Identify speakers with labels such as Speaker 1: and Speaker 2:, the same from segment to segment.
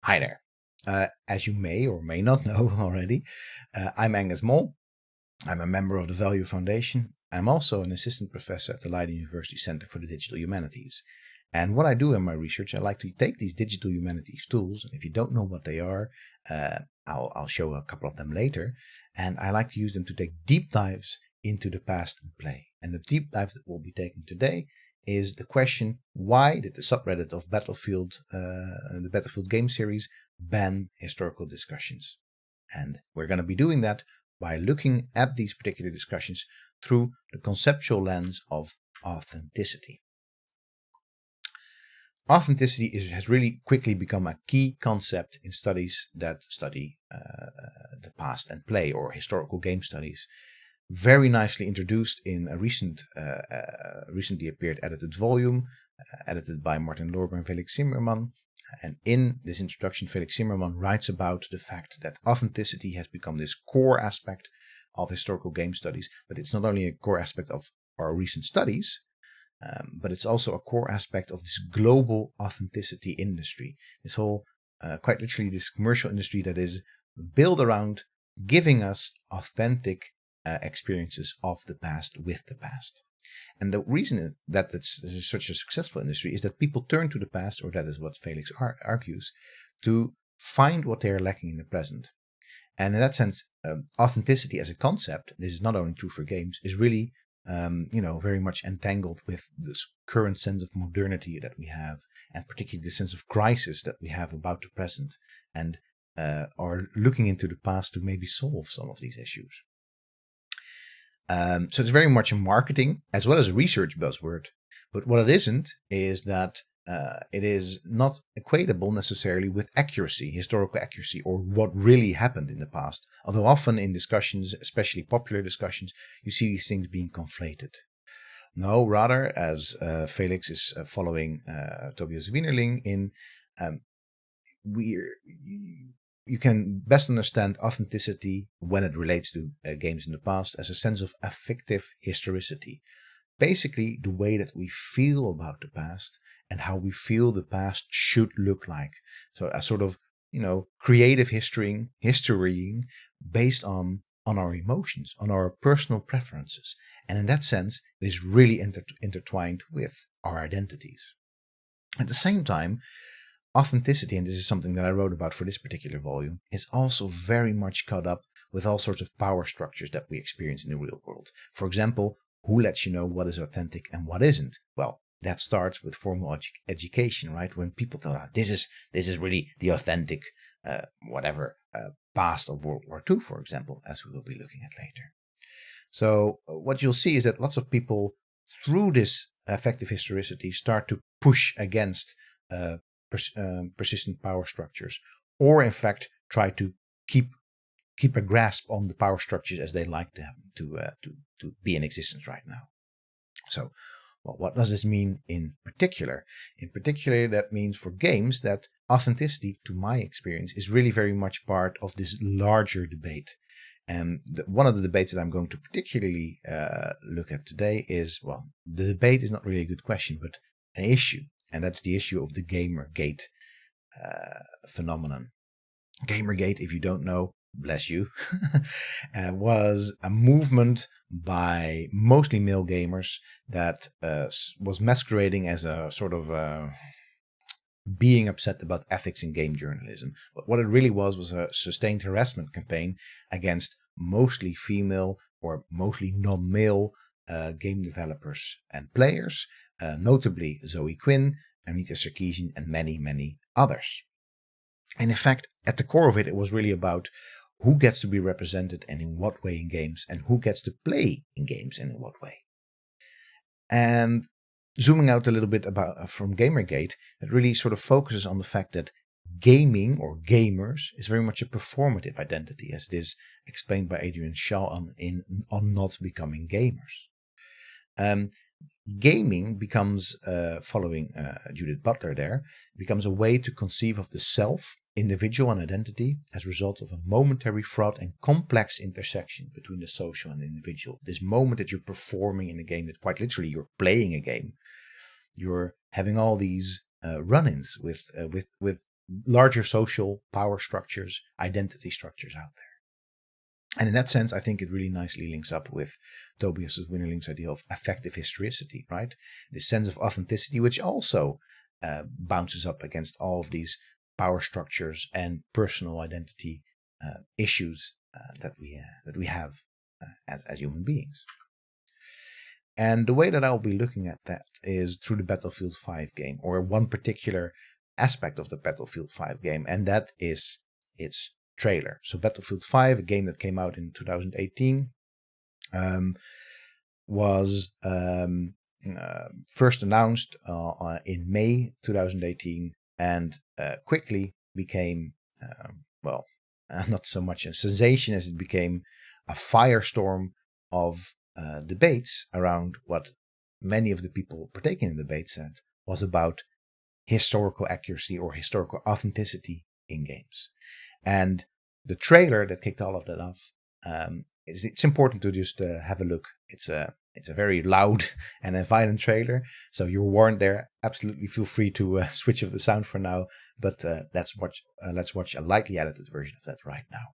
Speaker 1: Hi there. As you may or may not know already, I'm Angus Mol. I'm a member of the Value Foundation. I'm also an assistant professor at the Leiden University Center for the Digital Humanities. And what I do in my research, I like to take these digital humanities tools, and if you don't know what they are, I'll show a couple of them later. And I like to use them to take deep dives into the past and play. And the deep dive that we'll be taking today is the question: why did the subreddit of the Battlefield game series, ban historical discussions? And we're going to be doing that by looking at these particular discussions through the conceptual lens of authenticity. Authenticity has really quickly become a key concept in studies that study the past and play, or historical game studies. Very nicely introduced in a recently appeared edited volume, edited by Martin Lorber and Felix Zimmermann. And in this introduction, Felix Zimmermann writes about the fact that authenticity has become this core aspect of historical game studies. But it's not only a core aspect of our recent studies, but it's also a core aspect of this global authenticity industry. This whole, quite literally, this commercial industry that is built around giving us authentic experiences of the past with the past. And the reason that it's such a successful industry is that people turn to the past, or that is what Felix argues, to find what they are lacking in the present. And in that sense, authenticity as a concept, this is not only true for games, is really very much entangled with this current sense of modernity that we have, and particularly the sense of crisis that we have about the present, and are looking into the past to maybe solve some of these issues. So it's very much a marketing as well as a research buzzword. But what it isn't is that it is not equatable necessarily with accuracy, historical accuracy, or what really happened in the past. Although often in discussions, especially popular discussions, you see these things being conflated. No, rather, as Felix is following Tobias Wienerling in, you can best understand authenticity when it relates to games in the past as a sense of affective historicity. Basically, the way that we feel about the past and how we feel the past should look like. So a sort of, creative historying based on our emotions, on our personal preferences. And in that sense, it is really intertwined with our identities. At the same time, authenticity, and this is something that I wrote about for this particular volume, is also very much caught up with all sorts of power structures that we experience in the real world. For example, who lets you know what is authentic and what isn't? Well, that starts with formal education, right? When people tell, this is really the authentic, past of World War II, for example, as we will be looking at later. So what you'll see is that lots of people, through this affective historicity, start to push against persistent power structures, or in fact try to keep a grasp on the power structures as they like them to be in existence right now. So, what does this mean in particular? In particular, that means for games that authenticity, to my experience, is really very much part of this larger debate. And one of the debates that I'm going to particularly look at today is, the debate is not really a good question, but an issue. And that's the issue of the Gamergate phenomenon. Gamergate, if you don't know, bless you, was a movement by mostly male gamers that was masquerading as a sort of being upset about ethics in game journalism. But what it really was a sustained harassment campaign against mostly female or mostly non-male game developers and players, notably Zoe Quinn, Anita Sarkeesian, and many, many others. And in fact, at the core of it, it was really about who gets to be represented and in what way in games, and who gets to play in games and in what way. And zooming out a little bit from Gamergate, it really sort of focuses on the fact that gaming, or gamers, is very much a performative identity, as it is explained by Adrian Shaw on Not Becoming Gamers. Gaming becomes, following Judith Butler there, becomes a way to conceive of the self, individual and identity as a result of a momentary, fraught and complex intersection between the social and the individual. This moment that you're performing in a game, that quite literally you're playing a game. You're having all these run-ins with larger social power structures, identity structures out there. And in that sense, I think it really nicely links up with Tobias Winterling's idea of affective historicity, right? This sense of authenticity, which also bounces up against all of these power structures and personal identity issues that we have as human beings. And the way that I'll be looking at that is through the Battlefield 5 game, or one particular aspect of the Battlefield 5 game, and that is its trailer. So Battlefield 5, a game that came out in 2018, was first announced in May 2018, and quickly became, not so much a sensation as it became a firestorm of debates around what many of the people partaking in the debate said was about historical accuracy or historical authenticity in games. And the trailer that kicked all of that off, it's important to just have a look. It's a very loud and a violent trailer, so you're warned there. Absolutely feel free to switch off the sound for now, but let's watch a lightly edited version of that right now.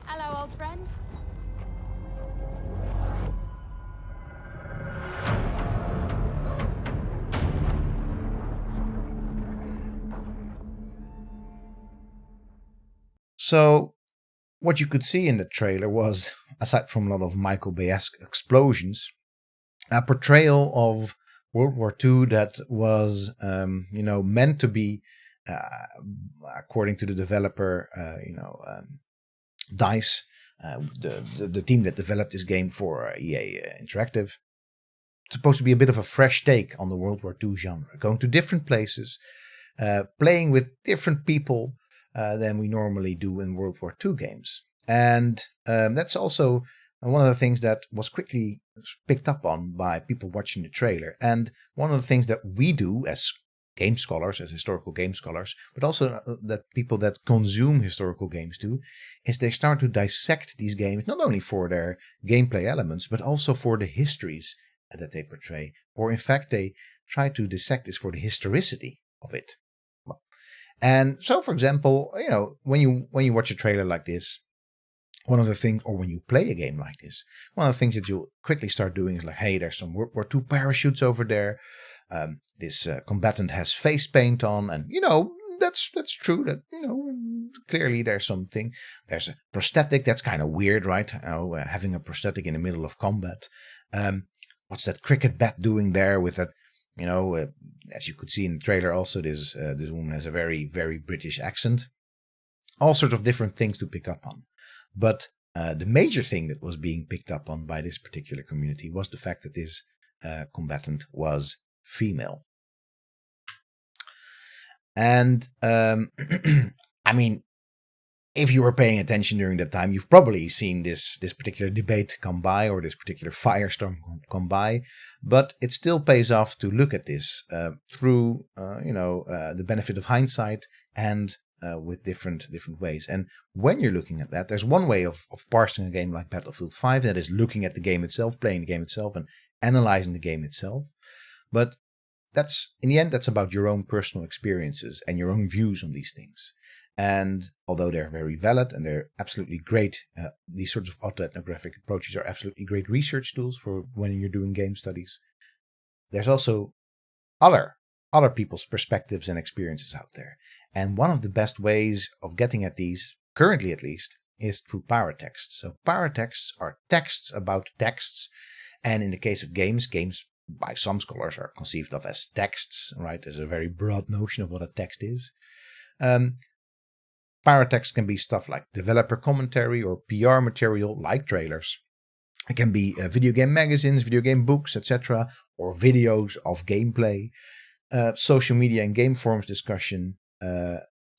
Speaker 2: Hello, old friend.
Speaker 1: So what you could see in the trailer was, aside from a lot of Michael Bay-esque explosions, a portrayal of World War II that was, meant to be, according to the developer, DICE, the team that developed this game for EA Interactive. It's supposed to be a bit of a fresh take on the World War II genre, going to different places, playing with different people than we normally do in World War II games. And that's also one of the things that was quickly picked up on by people watching the trailer. And one of the things that we do as game scholars, as historical game scholars, but also that people that consume historical games do, is they start to dissect these games, not only for their gameplay elements, but also for the histories that they portray. Or in fact, they try to dissect this for the historicity of it. And so, for example, when you watch a trailer like this, one of the things, or when you play a game like this, one of the things that you'll quickly start doing is like, hey, there's some World War II parachutes over there. This combatant has face paint on, and that's true. That clearly there's something. There's a prosthetic that's kind of weird, right? Having a prosthetic in the middle of combat. What's that cricket bat doing there with that? As you could see in the trailer, also this woman has a very, very British accent. All sorts of different things to pick up on. But the major thing that was being picked up on by this particular community was the fact that this combatant was female. And I mean, if you were paying attention during that time, you've probably seen this particular debate come by, or this particular firestorm come by. But it still pays off to look at this through the benefit of hindsight and with different ways. And when you're looking at that, there's one way of parsing a game like Battlefield 5, that is looking at the game itself, playing the game itself, and analyzing the game itself. But that's, in the end, that's about your own personal experiences and your own views on these things. And although they're very valid and they're absolutely great, these sorts of autoethnographic approaches are absolutely great research tools for when you're doing game studies. There's also other people's perspectives and experiences out there. And one of the best ways of getting at these, currently at least, is through paratexts. So paratexts are texts about texts. And in the case of games by some scholars are conceived of as texts, right? There's a very broad notion of what a text is. Paratexts can be stuff like developer commentary or PR material like trailers. It can be video game magazines, video game books, etc., or videos of gameplay, social media and game forums discussion.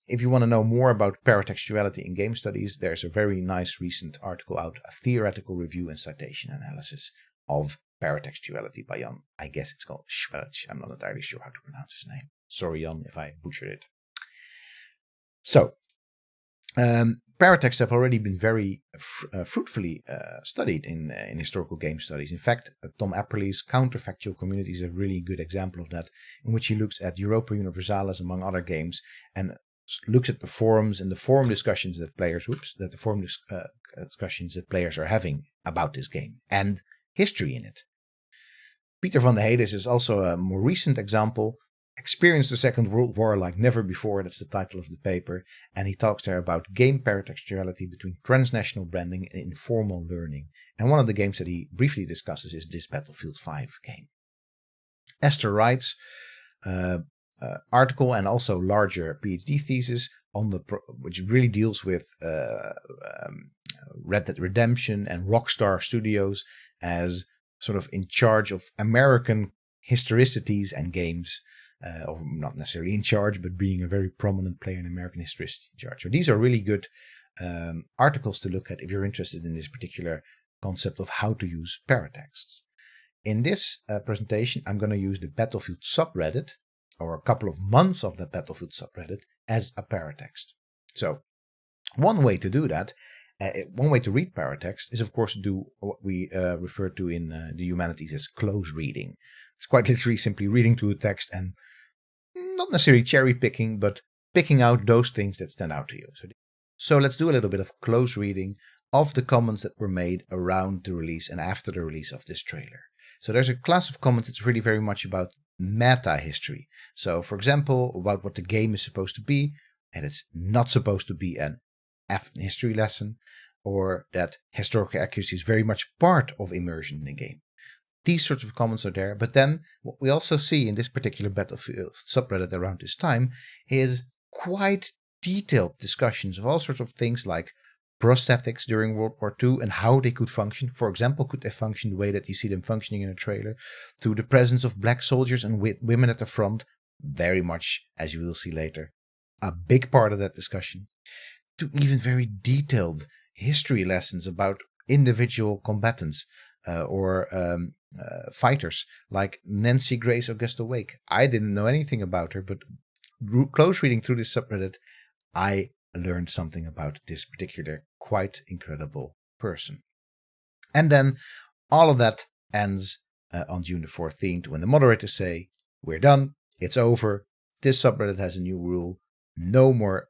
Speaker 1: If you want to know more about paratextuality in game studies, there's a very nice recent article out, a theoretical review and citation analysis of paratextuality by Jan. I guess it's called Schwelch. I'm not entirely sure how to pronounce his name. Sorry, Jan, if I butchered it. So, paratexts have already been very fruitfully studied in historical game studies. In fact, Tom Apperly's Counterfactual Community is a really good example of that, in which he looks at Europa Universalis among other games and looks at the forums and the forum discussions that players are having about this game and history in it. Peter van de Hedes is also a more recent example. Experienced the Second World War like never before, that's the title of the paper, and he talks there about game paratextuality between transnational branding and informal learning. And one of the games that he briefly discusses is this Battlefield 5 game. Esther writes article and also larger PhD thesis on which really deals with Red Dead Redemption and Rockstar Studios as sort of in charge of American historicities and games. Or not necessarily in charge, but being a very prominent player in American historicity charge. So these are really good articles to look at if you're interested in this particular concept of how to use paratexts. In this presentation, I'm going to use the Battlefield subreddit, or a couple of months of the Battlefield subreddit, as a paratext. So one way to do that, one way to read paratext is, of course, to do what we refer to in the humanities as close reading. It's quite literally simply reading through a text and not necessarily cherry picking, but picking out those things that stand out to you. So let's do a little bit of close reading of the comments that were made around the release and after the release of this trailer. So there's a class of comments that's really very much about meta history. So, for example, about what the game is supposed to be, and it's not supposed to be an history lesson, or that historical accuracy is very much part of immersion in a game. These sorts of comments are there, but then what we also see in this particular Battlefield subreddit around this time is quite detailed discussions of all sorts of things like prosthetics during World War II and how they could function. For example, could they function the way that you see them functioning in a trailer, to the presence of black soldiers and women at the front, very much, as you will see later, a big part of that discussion, to even very detailed history lessons about individual combatants or fighters like Nancy Grace Augusta Wake. I didn't know anything about her, but close reading through this subreddit, I learned something about this particular quite incredible person. And then all of that ends on June the 14th when the moderators say, we're done, it's over, this subreddit has a new rule, no more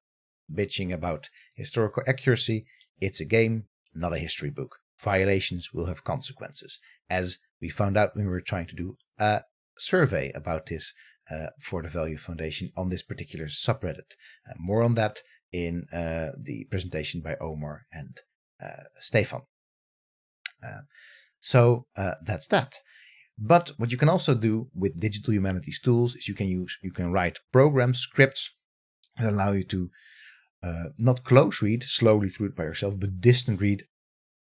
Speaker 1: bitching about historical accuracy, it's a game, not a history book. Violations will have consequences, as we found out when we were trying to do a survey about this for the Value Foundation on this particular subreddit. More on that in the presentation by Omar and Stefan. So that's that. But what you can also do with digital humanities tools is you can write programs, scripts that allow you to not close read slowly through it by yourself, but distant read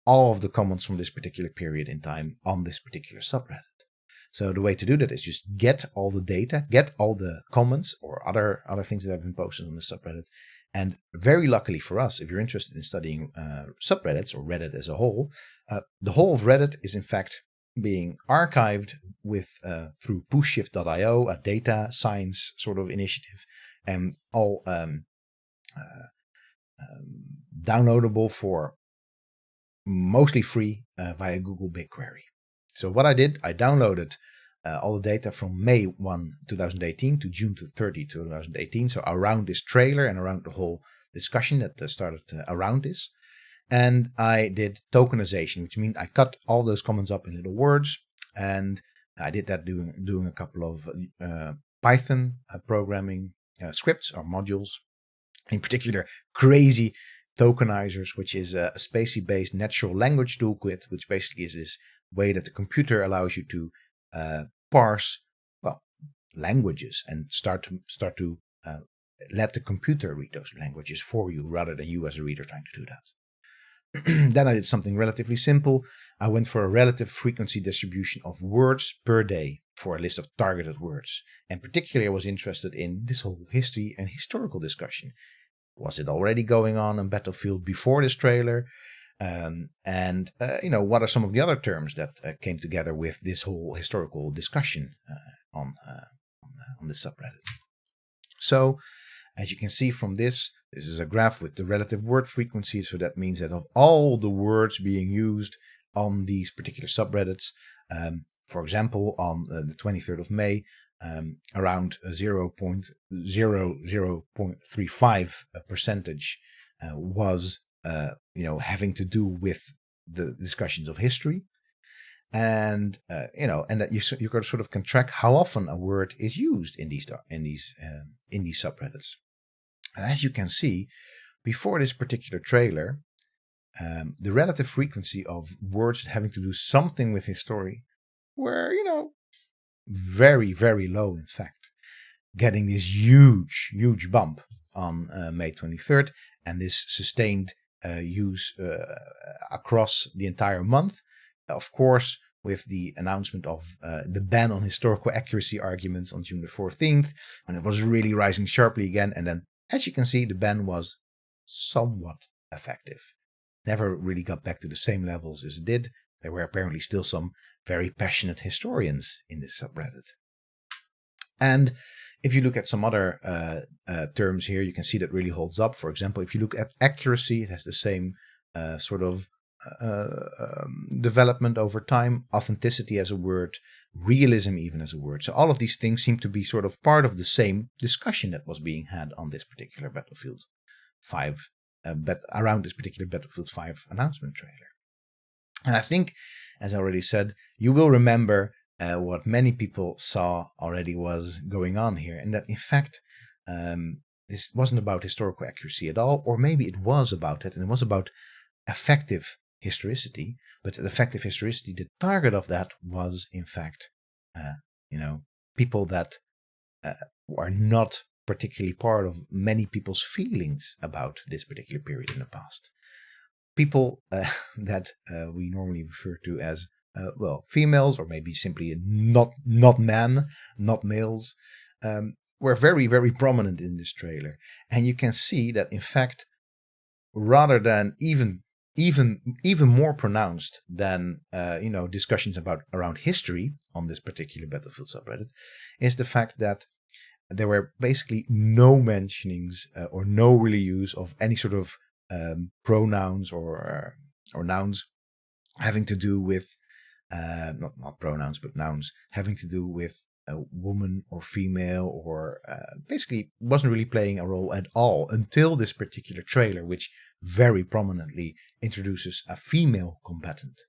Speaker 1: all of the comments from this particular period in time on this particular subreddit. So the way to do that is just get all the data, get all the comments or other things that have been posted on the subreddit. And very luckily for us, if you're interested in studying subreddits or Reddit as a whole, the whole of Reddit is in fact being archived with through pushshift.io, a data science sort of initiative, and all downloadable for mostly free via Google BigQuery. So what I did, I downloaded all the data from May 1, 2018 to June 30, 2018. So around this trailer and around the whole discussion that started around this. And I did tokenization, which means I cut all those comments up in little words. And I did that doing a couple of Python programming scripts or modules. In particular, crazy tokenizers, which is a spacey-based natural language toolkit, which basically is this way that the computer allows you to parse languages and start to let the computer read those languages for you rather than you as a reader trying to do that. Then I did something relatively simple. I went for a relative frequency distribution of words per day for a list of targeted words. And particularly I was interested in this whole history and historical discussion. Was it already going on Battlefield before this trailer? What are some of the other terms that came together with this whole historical discussion on the subreddit? So, as you can see from this is a graph with the relative word frequency. So that means that of all the words being used on these particular subreddits, for example, on the 23rd of May, around 0.35% was having to do with the discussions of history, and that you can track how often a word is used in these subreddits. And as you can see, before this particular trailer, the relative frequency of words having to do something with history were very, very low, in fact, getting this huge bump on May 23rd, and this sustained use across the entire month. Of course, with the announcement of the ban on historical accuracy arguments on June the 14th, when it was really rising sharply again. And then, as you can see, the ban was somewhat effective. Never really got back to the same levels as it did. There were apparently still some very passionate historians in this subreddit. And if you look at some other terms here, you can see that really holds up. For example, if you look at accuracy, it has the same development over time. Authenticity as a word, realism even as a word. So all of these things seem to be sort of part of the same discussion that was being had on this particular Battlefield 5, around this particular Battlefield 5 announcement trailer. And I think, as I already said, you will remember what many people saw already was going on here, and that in fact this wasn't about historical accuracy at all, or maybe it was about it, and it was about effective historicity. But effective historicity, the target of that was in fact people that are not particularly part of many people's feelings about this particular period in the past. People that we normally refer to as females, or maybe simply not men, not males, were very, very prominent in this trailer. And you can see that in fact, rather than even more pronounced than discussions around history on this particular Battlefield subreddit, is the fact that there were basically no mentionings or no really use of any sort of pronouns or nouns having to do with not pronouns but nouns having to do with a woman or female, or basically wasn't really playing a role at all until this particular trailer, which very prominently introduces a female combatant.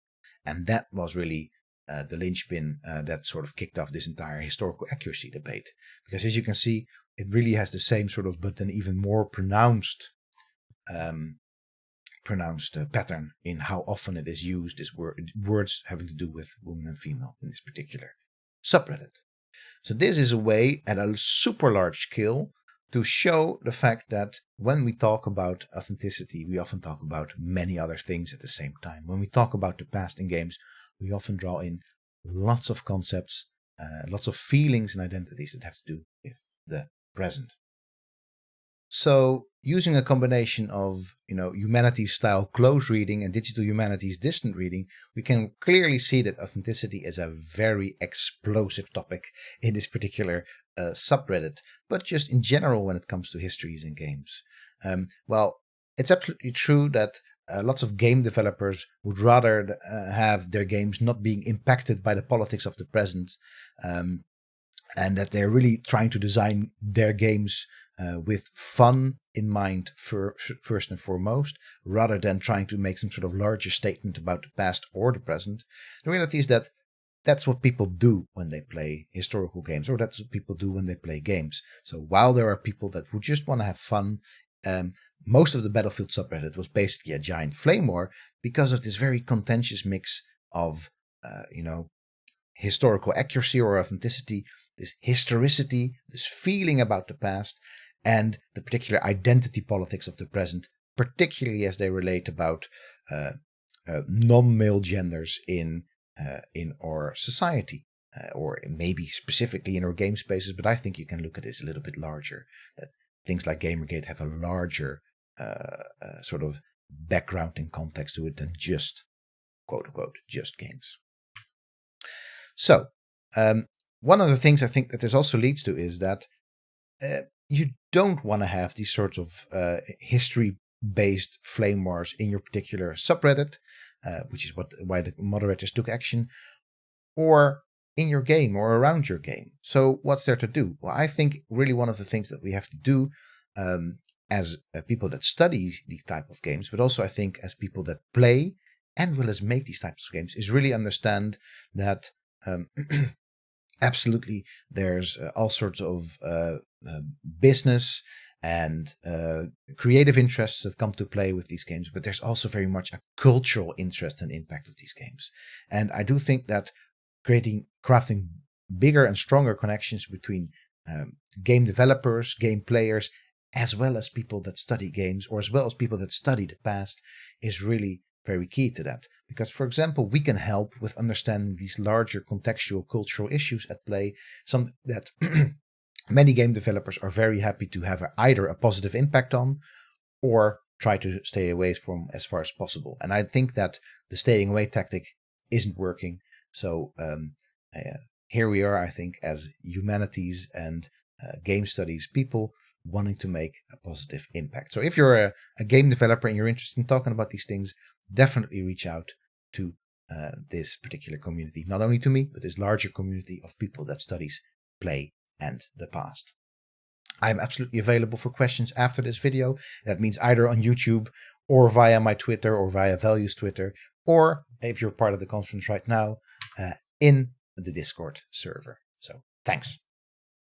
Speaker 1: And that was really the linchpin that sort of kicked off this entire historical accuracy debate. Because as you can see, it really has the same sort of, but an even more pronounced pattern in how often it is used, this words having to do with woman and female in this particular subreddit. So this is a way at a super large scale to show the fact that when we talk about authenticity, we often talk about many other things at the same time. When we talk about the past in games, we often draw in lots of concepts lots of feelings and identities that have to do with the present. So using a combination of, humanities style close reading and digital humanities distant reading, we can clearly see that authenticity is a very explosive topic in this particular subreddit, but just in general when it comes to histories and games. Well, it's absolutely true that lots of game developers would rather have their games not being impacted by the politics of the present, and that they're really trying to design their games with fun in mind first and foremost, rather than trying to make some sort of larger statement about the past or the present. The reality is that that's what people do when they play historical games, or that's what people do when they play games. So while there are people that would just want to have fun, most of the Battlefield subreddit was basically a giant flame war because of this very contentious mix of, historical accuracy or authenticity, this historicity, this feeling about the past, and the particular identity politics of the present, particularly as they relate about non-male genders in our society, or maybe specifically in our game spaces. But I think you can look at this a little bit larger. That things like Gamergate have a larger sort of background and context to it than just, quote unquote, just games. So, one of the things I think that this also leads to is that you don't want to have these sorts of history-based flame wars in your particular subreddit, which is why the moderators took action, or in your game or around your game. So what's there to do? Well, I think really one of the things that we have to do as people that study these type of games, but also I think as people that play and will as make these types of games, is really understand that absolutely there's all sorts of business and creative interests that come to play with these games, but there's also very much a cultural interest and impact of these games. And I do think that crafting bigger and stronger connections between game developers, game players, as well as people that study games, or as well as people that study the past, is really very key to that. Because, for example, we can help with understanding these larger contextual cultural issues at play, some that many game developers are very happy to have either a positive impact on or try to stay away from as far as possible. And I think that the staying away tactic isn't working. So here we are, I think, as humanities and game studies people wanting to make a positive impact. So if you're a game developer and you're interested in talking about these things, definitely reach out to this particular community. Not only to me, but this larger community of people that studies play and the past. I'm absolutely available for questions after this video. That means either on YouTube or via my Twitter or via Values Twitter, or if you're part of the conference right now, in the Discord server. So thanks.